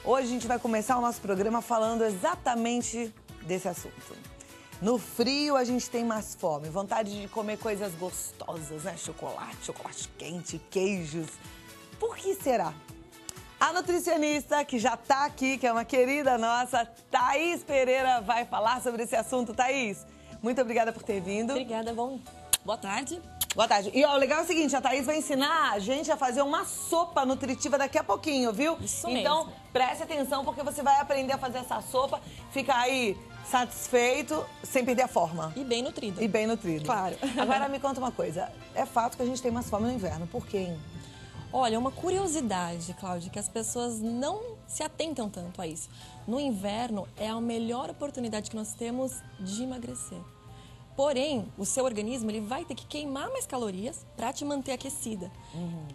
Hoje a gente vai começar o nosso programa falando exatamente desse assunto. No frio a gente tem mais fome, vontade de comer coisas gostosas, né? Chocolate quente, queijos. Por que será? A nutricionista que já tá aqui, que é uma querida nossa, Thaís Pereira, vai falar sobre esse assunto. Thaís, muito obrigada por ter vindo. Obrigada, boa tarde. Boa tarde. E ó, o legal é o seguinte, a Thaís vai ensinar a gente a fazer uma sopa nutritiva daqui a pouquinho, viu? Isso então, mesmo. preste atenção porque você vai aprender a fazer essa sopa, ficar aí satisfeito, sem perder a forma. E bem nutrido. E bem nutrido. Claro. Agora me conta uma coisa, é fato que a gente tem mais fome no inverno, por quê, hein? Olha, uma curiosidade, Cláudia, que as pessoas não se atentam tanto a isso. No inverno é a melhor oportunidade que nós temos de emagrecer. Porém, o seu organismo ele vai ter que queimar mais calorias para te manter aquecida.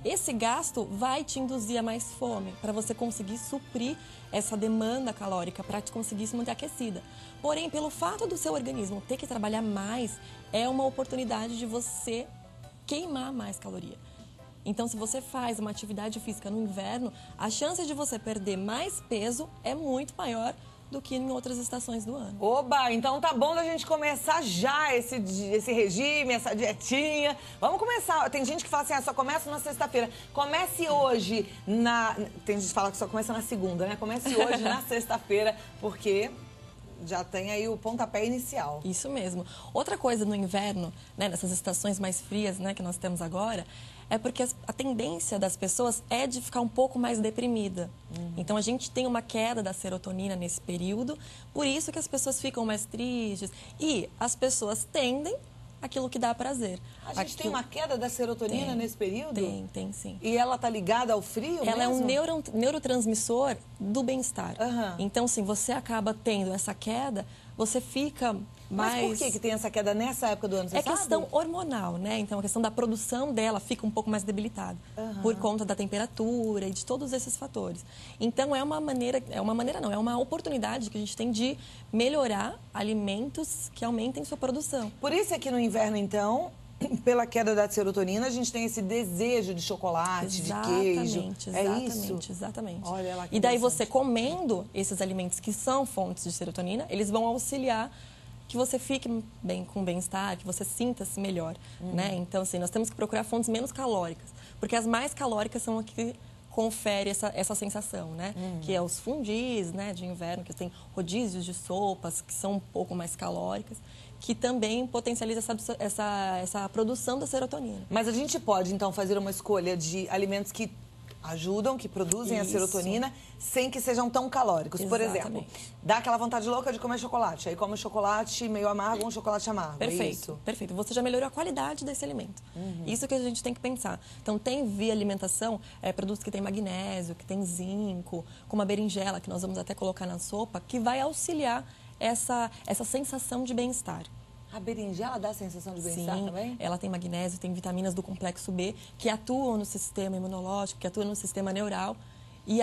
Esse gasto vai te induzir a mais fome, para você conseguir suprir essa demanda calórica, para te conseguir se manter aquecida. Porém, pelo fato do seu organismo ter que trabalhar mais, é uma oportunidade de você queimar mais caloria. Então, se você faz uma atividade física no inverno, a chance de você perder mais peso é muito maior do que em outras estações do ano. Oba, então tá bom da gente começar já esse regime, essa dietinha. Vamos começar. Tem gente que fala assim, só começa na sexta-feira. Comece hoje Tem gente que fala que só começa na segunda, né? Comece hoje na sexta-feira, porque já tem aí o pontapé inicial. Isso mesmo. Outra coisa no inverno, né, nessas estações mais frias, né, que nós temos agora, é porque a tendência das pessoas é de ficar um pouco mais deprimida. Então, a gente tem uma queda da serotonina nesse período, por isso que as pessoas ficam mais tristes. E as pessoas tendem aquilo que dá prazer. A gente tem uma queda da serotonina nesse período? Tem sim. E ela tá ligada ao frio Ela mesmo? é um neurotransmissor do bem-estar. Então, se você acaba tendo essa queda, você fica mais... Mas por que tem essa queda nessa época do ano, você sabe? Questão hormonal, né? Então, a questão da produção dela fica um pouco mais debilitada por conta da temperatura e de todos esses fatores. Então, é uma oportunidade que a gente tem de melhorar alimentos que aumentem sua produção. Por isso é que no inverno, então, pela queda da serotonina, a gente tem esse desejo de chocolate, de queijo. Exatamente. Olha lá que e daí interessante. você comendo esses alimentos que são fontes de serotonina, eles vão auxiliar que você fique bem com bem-estar, que você sinta-se melhor, né? Então, assim, nós temos que procurar fontes menos calóricas, porque as mais calóricas são as que confere essa sensação, né? Que é os fundis, né, de inverno, que tem rodízios de sopas, que são um pouco mais calóricas, que também potencializa essa produção da serotonina. Mas a gente pode, então, fazer uma escolha de alimentos que ajudam, que produzem a serotonina, sem que sejam tão calóricos. Por exemplo, dá aquela vontade louca de comer chocolate. Aí come um chocolate meio amargo, um chocolate amargo. Perfeito, perfeito. Você já melhorou a qualidade desse alimento. Isso que a gente tem que pensar. Então, tem via alimentação, produtos que tem magnésio, que tem zinco, como a berinjela, que nós vamos até colocar na sopa, que vai auxiliar essa sensação de bem-estar. A berinjela dá a sensação de bem-estar também? Ela tem magnésio, tem vitaminas do complexo B, que atuam no sistema imunológico, que atuam no sistema neural e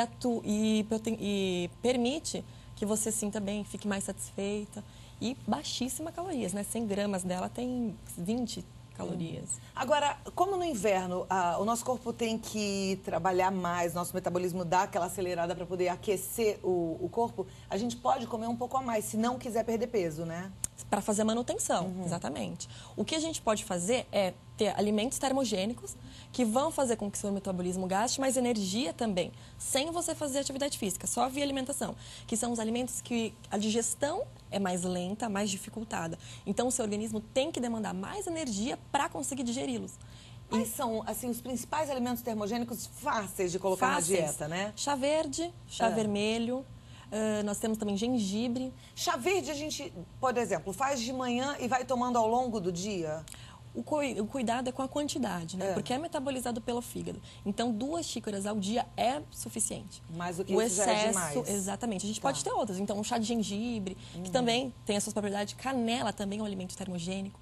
permite que você sinta bem, fique mais satisfeita. E baixíssima calorias, né? 100 gramas dela tem 20 calorias. Agora, como no inverno o nosso corpo tem que trabalhar mais, nosso metabolismo dá aquela acelerada para poder aquecer o corpo, a gente pode comer um pouco a mais, se não quiser perder peso, né? Para fazer a manutenção, exatamente. O que a gente pode fazer é ter alimentos termogênicos que vão fazer com que seu metabolismo gaste mais energia também, sem você fazer atividade física, só via alimentação, que são os alimentos que a digestão é mais lenta, mais dificultada. Então, o seu organismo tem que demandar mais energia para conseguir digeri-los. Quais são, assim, os principais alimentos termogênicos fáceis de colocar na dieta, né? Chá verde, chá vermelho. Nós temos também gengibre. Chá verde a gente, por exemplo, faz de manhã e vai tomando ao longo do dia? O cuidado é com a quantidade, né? Porque é metabolizado pelo fígado. Então, 2 xícaras ao dia é suficiente. Mais do que o isso excesso, já é demais. Exatamente. A gente pode ter outras. Então, um chá de gengibre, que também tem as suas propriedades. Canela também é um alimento termogênico.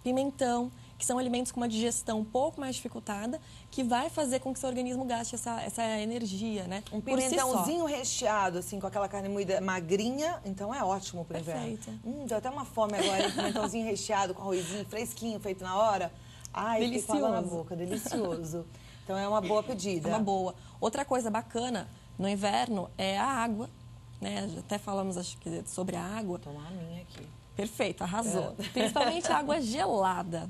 Pimentão, que são alimentos com uma digestão um pouco mais dificultada, que vai fazer com que seu organismo gaste essa energia, né? Um pimentãozinho recheado, assim, com aquela carne moída magrinha, então é ótimo pro inverno. Deu até uma fome agora, hein? Pimentãozinho recheado com arrozinho fresquinho, feito na hora. Ai, delicioso. Fiquei com água na boca, delicioso. Então é uma boa pedida. É uma boa. Outra coisa bacana No inverno é a água, né? Até falamos, acho que, sobre a água. Vou tomar a minha aqui. Perfeito, arrasou. Principalmente a água gelada,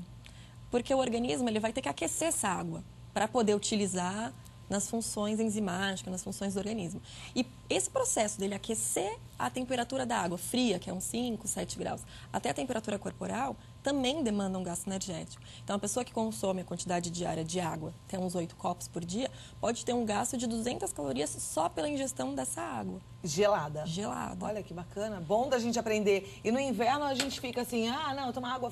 porque o organismo ele vai ter que aquecer essa água para poder utilizar nas funções enzimáticas, nas funções do organismo. E esse processo dele aquecer a temperatura da água fria, que é uns 5, 7 graus, até a temperatura corporal, também demanda um gasto energético. Então, a pessoa que consome a quantidade diária de água, até uns 8 copos por dia, pode ter um gasto de 200 calorias só pela ingestão dessa água. Gelada. Gelada. Olha que bacana, bom da gente aprender. E no inverno a gente fica assim, não, tomar água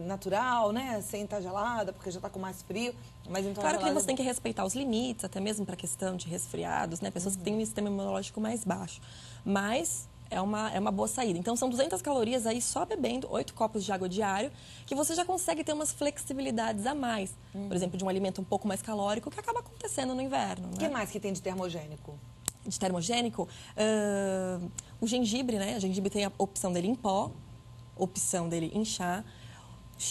natural, né, sem estar gelada, porque já está com mais frio. Mas então claro que você tem que respeitar os limites, até mesmo para a questão de resfriados, né, pessoas que têm um sistema imunológico mais baixo. Mas é uma boa saída. Então, são 200 calorias aí só bebendo 8 copos de água diário, que você já consegue ter umas flexibilidades a mais. Por exemplo, de um alimento um pouco mais calórico, que acaba acontecendo no inverno. Né? O que mais que tem de termogênico? De termogênico, o gengibre, né? O gengibre tem a opção dele em pó, opção dele em chá,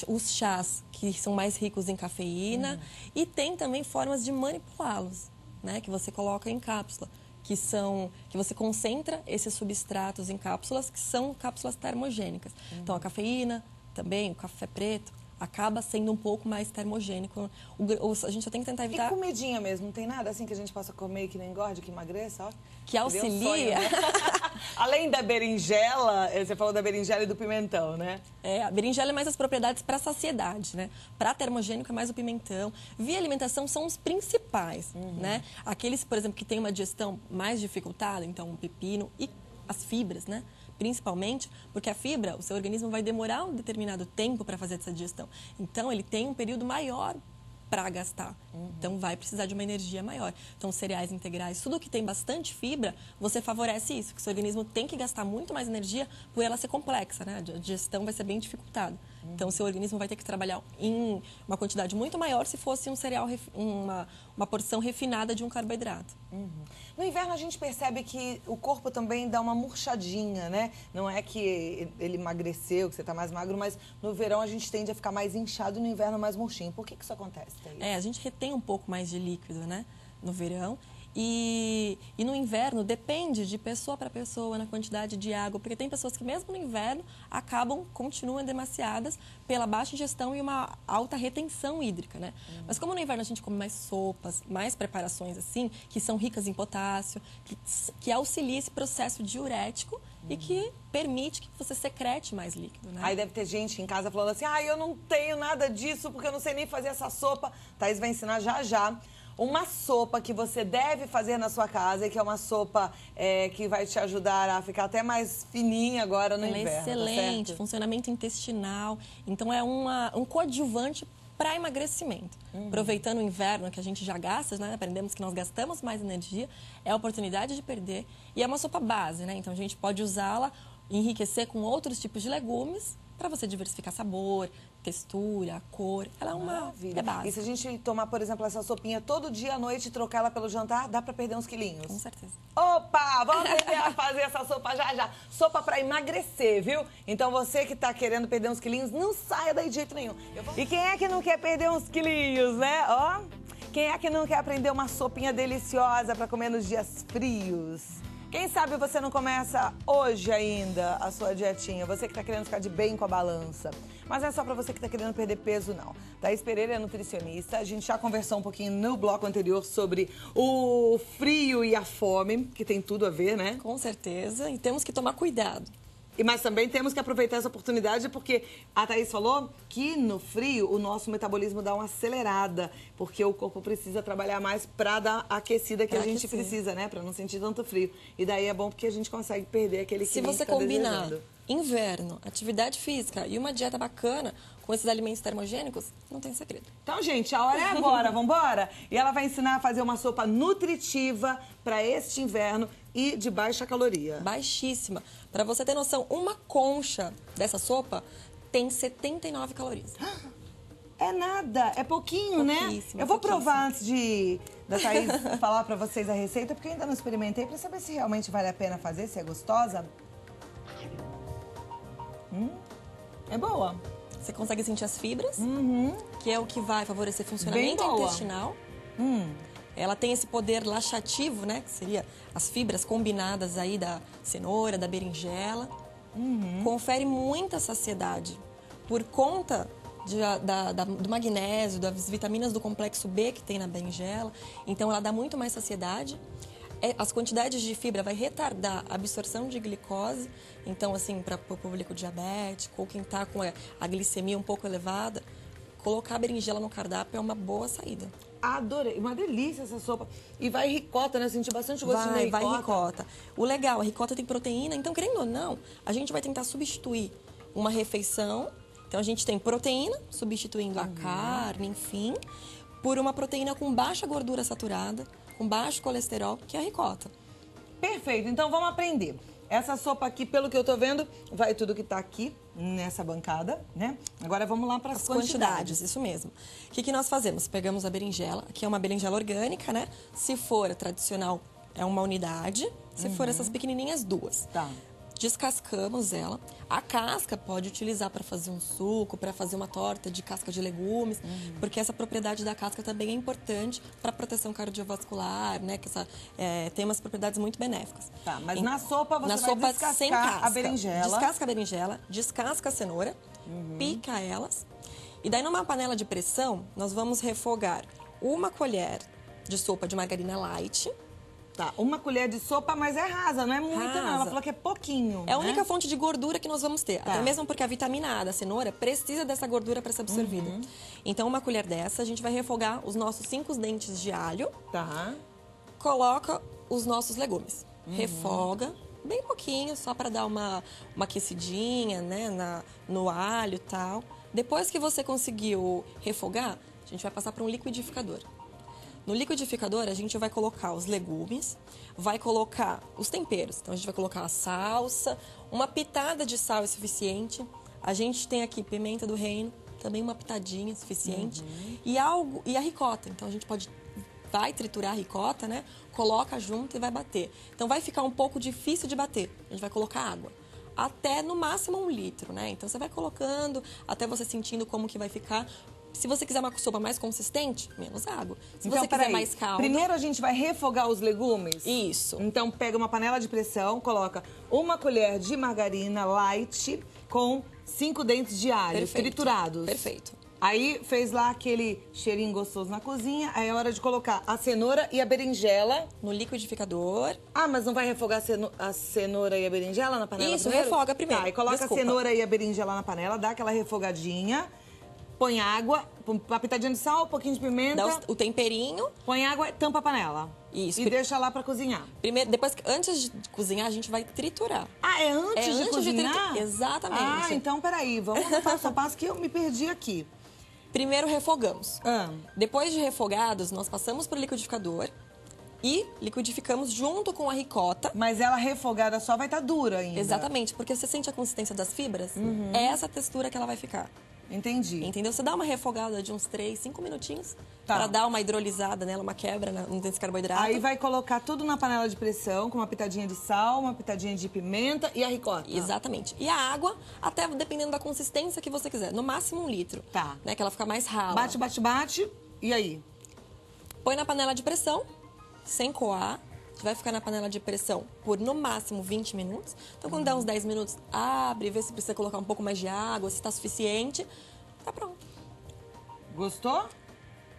os chás que são mais ricos em cafeína e tem também formas de manipulá-los, né? Que você coloca em cápsula, que você concentra esses substratos em cápsulas, que são cápsulas termogênicas. Então, a cafeína, também o café preto, acaba sendo um pouco mais termogênico. A gente só tem que tentar evitar... E comidinha mesmo, não tem nada assim que a gente possa comer e que não engorde, que emagreça, ó? Que auxilia... Sonho, né? Além da berinjela, você falou da berinjela e do pimentão, né? A berinjela é mais as propriedades para saciedade, né? Para termogênico é mais o pimentão. Via alimentação são os principais, né? Aqueles, por exemplo, que têm uma digestão mais dificultada, então o pepino e as fibras, né? Principalmente porque a fibra, o seu organismo vai demorar um determinado tempo para fazer essa digestão. Então, ele tem um período maior para gastar. Então, vai precisar de uma energia maior. Então, cereais integrais, tudo que tem bastante fibra, você favorece isso, que o seu organismo tem que gastar muito mais energia por ela ser complexa, né? A digestão vai ser bem dificultada. Então, o seu organismo vai ter que trabalhar em uma quantidade muito maior se fosse um cereal, uma porção refinada de um carboidrato. No inverno, a gente percebe que o corpo também dá uma murchadinha, né? Não é que ele emagreceu, que você está mais magro, mas no verão a gente tende a ficar mais inchado e no inverno mais murchinho. Por que isso acontece, Thaís? A gente retém um pouco mais de líquido, né? No verão. E no inverno, depende de pessoa para pessoa na quantidade de água, porque tem pessoas que mesmo no inverno continuam demasiadas pela baixa ingestão e uma alta retenção hídrica, né? Mas como no inverno a gente come mais sopas, mais preparações assim, que são ricas em potássio, que auxilia esse processo diurético e que permite que você secrete mais líquido, né? Aí deve ter gente em casa falando assim, eu não tenho nada disso porque eu não sei nem fazer essa sopa. Thaís vai ensinar já uma sopa que você deve fazer na sua casa e que é uma sopa que vai te ajudar a ficar até mais fininha agora no inverno. É excelente, funcionamento intestinal. Então, é um coadjuvante para emagrecimento. Aproveitando o inverno que a gente já gasta, né? Aprendemos que nós gastamos mais energia, é a oportunidade de perder. E é uma sopa base, né? Então, a gente pode usá-la, enriquecer com outros tipos de legumes para você diversificar sabor, textura, cor. Ela é uma básica. E se a gente tomar, por exemplo, essa sopinha todo dia à noite e trocar ela pelo jantar, dá para perder uns quilinhos? Com certeza. Opa, vamos aprender a fazer essa sopa já. Sopa para emagrecer, viu? Então você que tá querendo perder uns quilinhos, não saia daí de jeito nenhum. E quem é que não quer perder uns quilinhos, né? Ó, quem é que não quer aprender uma sopinha deliciosa para comer nos dias frios? Quem sabe você não começa hoje ainda a sua dietinha, você que está querendo ficar de bem com a balança. Mas não é só para você que está querendo perder peso, não. Thaís Pereira é nutricionista, a gente já conversou um pouquinho no bloco anterior sobre o frio e a fome, que tem tudo a ver, né? Com certeza, e temos que tomar cuidado. Mas também temos que aproveitar essa oportunidade porque a Thaís falou que no frio o nosso metabolismo dá uma acelerada, porque o corpo precisa trabalhar mais para dar a aquecida que a gente precisa, né? Para não sentir tanto frio. E daí é bom porque a gente consegue perder aquele quilinho que tá desejando. Se você combinar inverno, atividade física e uma dieta bacana com esses alimentos termogênicos, não tem segredo. Então, gente, a hora é agora, vambora? E ela vai ensinar a fazer uma sopa nutritiva para este inverno e de baixa caloria. Baixíssima. Para você ter noção, uma concha dessa sopa tem 79 calorias. É nada, é pouquinho, né? Eu vou provar antes da Thaís falar para vocês a receita, porque eu ainda não experimentei, para saber se realmente vale a pena fazer, se é gostosa. É boa. Você consegue sentir as fibras, que é o que vai favorecer o funcionamento intestinal. ela tem esse poder laxativo, né? Que seria as fibras combinadas aí da cenoura, da berinjela. Confere muita saciedade por conta do magnésio, das vitaminas do complexo B que tem na berinjela. Então, ela dá muito mais saciedade. As quantidades de fibra vai retardar a absorção de glicose. Então, assim, para o público diabético ou quem está com a glicemia um pouco elevada, colocar a berinjela no cardápio é uma boa saída. Adorei. Uma delícia essa sopa. E vai ricota, né? Eu senti bastante gostinho da ricota. Vai ricota. O legal, a ricota tem proteína, então, querendo ou não, a gente vai tentar substituir uma refeição. Então, a gente tem proteína, substituindo a carne, enfim, por uma proteína com baixa gordura saturada, com baixo colesterol, que é a ricota. Perfeito. Então, vamos aprender. Essa sopa aqui, pelo que eu tô vendo, vai tudo que tá aqui nessa bancada, né? Agora vamos lá para as quantidades. Isso mesmo. O que nós fazemos? Pegamos a berinjela, que é uma berinjela orgânica, né? Se for a tradicional, é uma unidade. Se for essas pequenininhas, 2. Tá. Descascamos ela. A casca pode utilizar para fazer um suco, para fazer uma torta de casca de legumes, porque essa propriedade da casca também é importante para a proteção cardiovascular, né? Que tem umas propriedades muito benéficas. Tá, mas na sopa você vai descascar sem casca, a berinjela. Descasca a berinjela, descasca a cenoura, pica elas. E daí numa panela de pressão, nós vamos refogar 1 colher de sopa de margarina light. Tá, 1 colher de sopa, mas é rasa, não é muito Rasa. não. Ela falou que é pouquinho, É a né? única fonte de gordura que nós vamos ter. Tá. Até mesmo porque a vitamina A da cenoura precisa dessa gordura para ser absorvida. Então, 1 colher dessa, a gente vai refogar os nossos 5 dentes de alho. Tá. Coloca os nossos legumes. Refoga, bem pouquinho, só para dar uma aquecidinha, né, no alho e tal. Depois que você conseguiu refogar, a gente vai passar para um liquidificador. No liquidificador, a gente vai colocar os legumes, vai colocar os temperos. Então, a gente vai colocar a salsa, uma pitada de sal é suficiente. A gente tem aqui pimenta do reino, também uma pitadinha suficiente. E a ricota. Então, a gente vai triturar a ricota, né? Coloca junto e vai bater. Então, vai ficar um pouco difícil de bater. A gente vai colocar água. Até, no máximo, 1 litro, né? Então, você vai colocando, até você sentindo como que vai ficar. Se você quiser uma sopa mais consistente, menos água. Se Então, você quiser mais caldo... Primeiro a gente vai refogar os legumes? Isso. Então, pega uma panela de pressão, coloca 1 colher de margarina light com 5 dentes de alho triturados. Perfeito. Aí, fez lá aquele cheirinho gostoso na cozinha. Aí é hora de colocar a cenoura e a berinjela. No liquidificador. Ah, mas não vai refogar a cenoura e a berinjela na panela Isso, primeiro? refoga primeiro. Tá, e coloca Desculpa. a cenoura e a berinjela na panela, dá aquela refogadinha. Põe água, uma pitadinha de sal, um pouquinho de pimenta. Dá o temperinho. Põe água e tampa a panela. Isso. E deixa lá pra cozinhar. Primeiro, antes de cozinhar, a gente vai triturar. Ah, é antes de cozinhar? Exatamente. Ah, então peraí, vamos passo a passo que eu me perdi aqui. Primeiro refogamos. Ah. Depois de refogados, nós passamos para o liquidificador e liquidificamos junto com a ricota. Mas ela refogada só vai estar dura ainda. Exatamente, porque você sente a consistência das fibras, é essa textura que ela vai ficar. Entendi. Entendeu? Você dá uma refogada de uns 3, 5 minutinhos Tá. para dar uma hidrolisada nela, uma quebra nesse carboidrato. Aí vai colocar tudo na panela de pressão, com uma pitadinha de sal, uma pitadinha de pimenta e a ricota. Exatamente. E a água, até dependendo da consistência que você quiser. No máximo 1 litro. Tá. Né? Que ela fica mais rala. Bate, bate, bate. E aí? Põe na panela de pressão, sem coar. Vai ficar na panela de pressão por no máximo 20 minutos. Então, quando dá uns 10 minutos, abre, vê se precisa colocar um pouco mais de água, se está suficiente. Tá pronto. Gostou?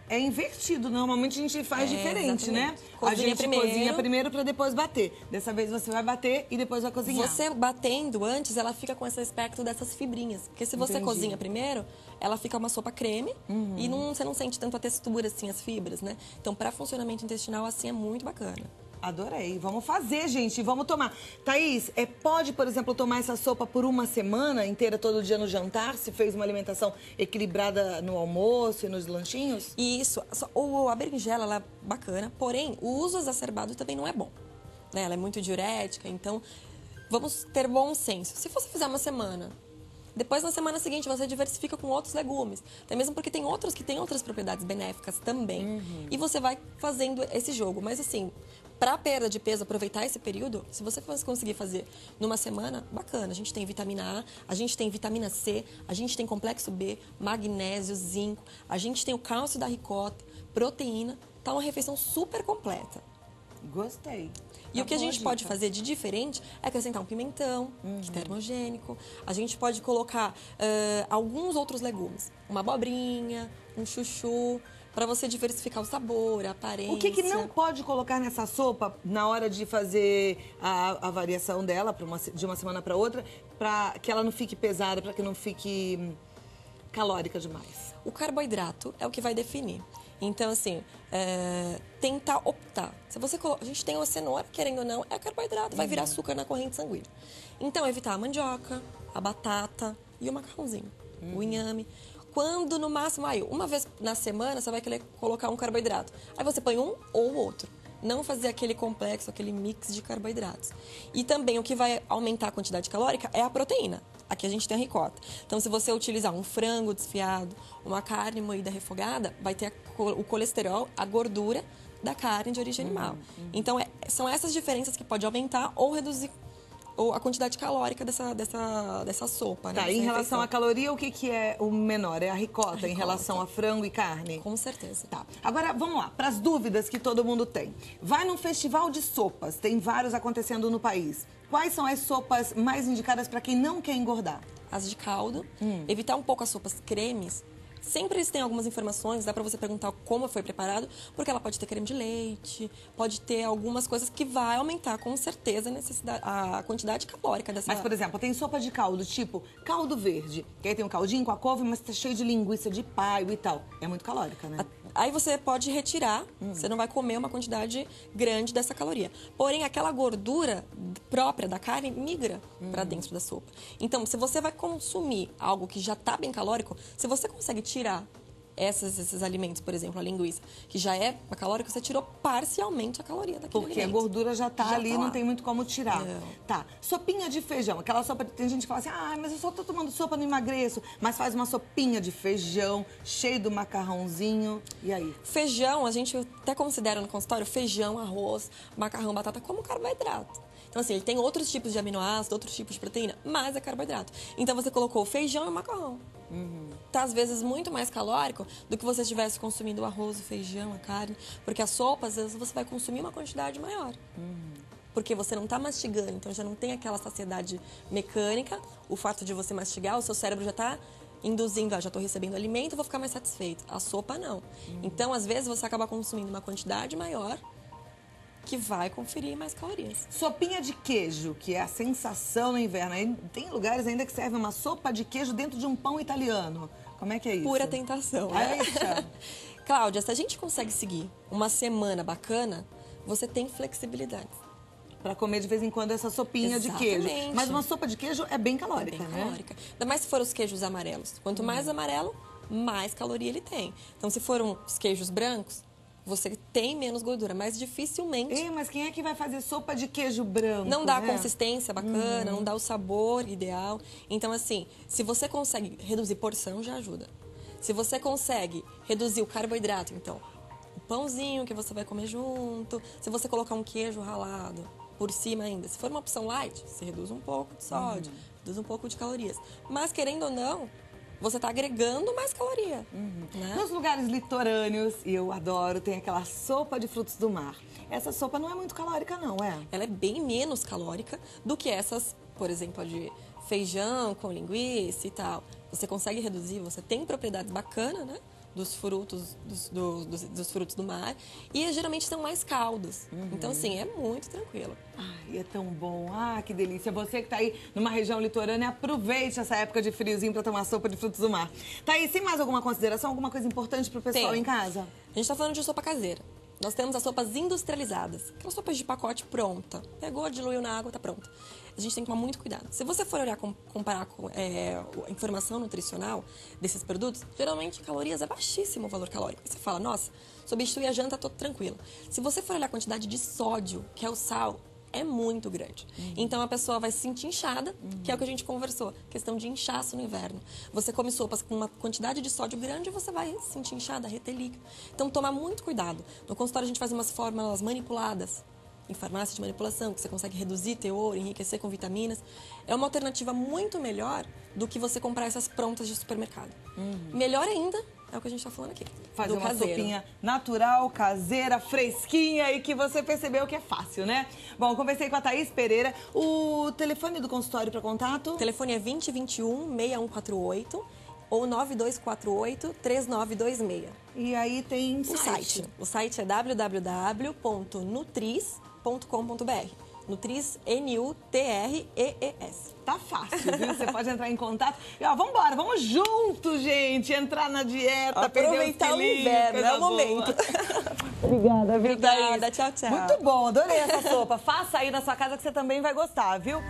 É invertido, normalmente a gente faz diferente, né? Cozinha a gente primeiro. cozinha primeiro para depois bater. Dessa vez você vai bater e depois vai cozinhar. Você batendo antes, ela fica com esse aspecto dessas fibrinhas. Porque se você Entendi. cozinha primeiro, ela fica uma sopa creme e você não sente tanto a textura, assim, as fibras, né? Então, para funcionamento intestinal, assim, é muito bacana. Adorei. Vamos fazer, gente. Vamos tomar. Thaís, pode, por exemplo, tomar essa sopa por 1 semana inteira, todo dia no jantar, se fez uma alimentação equilibrada no almoço e nos lanchinhos? Isso. A berinjela, ela é bacana, porém, o uso exacerbado também não é bom. Né? Ela é muito diurética, então vamos ter bom senso. Se você fizer 1 semana, depois na semana seguinte você diversifica com outros legumes. Até mesmo porque tem outros que têm outras propriedades benéficas também. E você vai fazendo esse jogo. Mas assim, para perda de peso, aproveitar esse período, se você conseguir fazer numa semana, bacana. A gente tem vitamina A, a gente tem vitamina C, a gente tem complexo B, magnésio, zinco, a gente tem o cálcio da ricota, proteína. tá uma refeição super completa. Gostei. E o que a gente pode dica. fazer de diferente é acrescentar um pimentão, que é termogênico. A gente pode colocar alguns outros legumes. Uma abobrinha, um chuchu, para você diversificar o sabor, a aparência. O que não pode colocar nessa sopa na hora de fazer a variação dela de uma semana para outra, para que ela não fique pesada, para que não fique calórica demais? O carboidrato é o que vai definir. Então, assim, tentar optar. Se você a gente tem uma cenoura, querendo ou não, é carboidrato, vai virar açúcar na corrente sanguínea. Então, evitar a mandioca, a batata e o macarrãozinho, o inhame. Quando, no máximo, uma vez na semana, você vai querer colocar um carboidrato. Aí você põe um ou outro. Não fazer aquele complexo, aquele mix de carboidratos. E também o que vai aumentar a quantidade calórica é a proteína. Aqui a gente tem a ricota. Então, se você utilizar um frango desfiado, uma carne moída refogada, vai ter o colesterol, a gordura da carne de origem animal. Então, são essas diferenças que pode aumentar ou reduzir a quantidade calórica dessa sopa. Tá, né? em relação à caloria, o que é o menor? É a ricota em relação a frango e carne? Com certeza. Tá. Agora, vamos lá, para as dúvidas que todo mundo tem. Vai num festival de sopas, tem vários acontecendo no país. Quais são as sopas mais indicadas para quem não quer engordar? As de caldo, evitar um pouco as sopas cremes. Sempre eles têm algumas informações, dá para você perguntar como foi preparado, porque ela pode ter creme de leite, pode ter algumas coisas que vai aumentar com certeza a quantidade calórica dessa. Mas, por exemplo, tem sopa de caldo, tipo caldo verde, que aí tem um caldinho com a couve, mas tá cheio de linguiça de paio e tal. É muito calórica, né? Aí você pode retirar, você não vai comer uma quantidade grande dessa caloria. Porém, aquela gordura própria da carne migra para dentro da sopa. Então, se você vai consumir algo que já está bem calórico, se você consegue tirar esses alimentos, por exemplo, a linguiça, que já é calórica, você tirou parcialmente a caloria daquele Porque alimento. a gordura já tá ali, lá. não tem muito como tirar. Não. Tá, sopinha de feijão. Aquela sopa, tem gente que fala assim, mas eu só tô tomando sopa, não emagreço. Mas faz uma sopinha de feijão, cheio do macarrãozinho. E aí? Feijão, a gente até considera no consultório feijão, arroz, macarrão, batata como carboidrato. Então, assim, ele tem outros tipos de aminoácidos, outros tipos de proteína, mas é carboidrato. Então, você colocou o feijão e o macarrão. Tá, às vezes, muito mais calórico do que você estivesse consumindo o arroz, o feijão, a carne. Porque a sopa, às vezes, você vai consumir uma quantidade maior. Porque você não tá mastigando, então já não tem aquela saciedade mecânica. O fato de você mastigar, o seu cérebro já tá induzindo, já estou recebendo alimento, vou ficar mais satisfeito. A sopa, não. Então, às vezes, você acaba consumindo uma quantidade maior que vai conferir mais calorias. Sopinha de queijo, que é a sensação no inverno. Aí tem lugares ainda que servem uma sopa de queijo dentro de um pão italiano. Como é que é isso? Pura tentação, né? Eita. Cláudia, se a gente consegue seguir uma semana bacana, você tem flexibilidade. Pra comer de vez em quando essa sopinha de queijo. Exatamente. Mas uma sopa de queijo é bem calórica, Bem né? calórica. Ainda mais se for os queijos amarelos. Quanto mais amarelo, mais caloria ele tem. Então, se foram os queijos brancos, você tem menos gordura, mas dificilmente... Ei, mas quem é que vai fazer sopa de queijo branco, Não dá a né? consistência bacana, não dá o sabor ideal. Então, assim, se você consegue reduzir porção, já ajuda. Se você consegue reduzir o carboidrato, então, o pãozinho que você vai comer junto, se você colocar um queijo ralado por cima ainda. Se for uma opção light, você reduz um pouco de sódio, reduz um pouco de calorias. Mas, querendo ou não, você está agregando mais caloria. Né? Nos lugares litorâneos, e eu adoro, tem aquela sopa de frutos do mar. Essa sopa não é muito calórica, não, é? Ela é bem menos calórica do que essas, por exemplo, a de feijão com linguiça e tal. Você consegue reduzir, você tem propriedades bacanas, né? Dos frutos, dos frutos do mar. E geralmente são mais caldos. Então, assim, é muito tranquilo. Ai, é tão bom. Ah, que delícia. Você que tá aí numa região litorânea, aproveite essa época de friozinho pra tomar sopa de frutos do mar. Tá aí, sem mais alguma consideração, alguma coisa importante pro pessoal Tem. em casa? A gente tá falando de sopa caseira. Nós temos as sopas industrializadas, aquelas sopas de pacote pronta. Pegou, diluiu na água, tá pronta. A gente tem que tomar muito cuidado. Se você for olhar, comparar com a informação nutricional desses produtos, geralmente calorias é baixíssimo o valor calórico. Você fala, nossa, substituir a janta, tô tranquila. Se você for olhar a quantidade de sódio, que é o sal, é muito grande. Então a pessoa vai se sentir inchada, que é o que a gente conversou, questão de inchaço no inverno. Você come sopas com uma quantidade de sódio grande e você vai se sentir inchada, reter líquido. Então toma muito cuidado. No consultório a gente faz umas fórmulas manipuladas, em farmácia de manipulação, que você consegue reduzir teor, enriquecer com vitaminas. É uma alternativa muito melhor do que você comprar essas prontas de supermercado. Melhor ainda é o que a gente tá falando aqui. Fazer do uma caseiro. sopinha natural, caseira, fresquinha e que você percebeu que é fácil, né? Bom, conversei com a Thaís Pereira. O telefone do consultório para contato? O telefone é 2021-6148 ou 9248-3926. E aí tem O site. O site é www.nutris.com.br. Nutris, N-U-T-R-E-E-S. Tá fácil, viu? Você pode entrar em contato. E ó, vambora, vamos juntos, gente. Entrar na dieta, Aproveitar o inverno, é o momento. Obrigada, viu, Thaís? Obrigada, tchau, tchau. Muito bom, adorei essa sopa. Faça aí na sua casa que você também vai gostar, viu?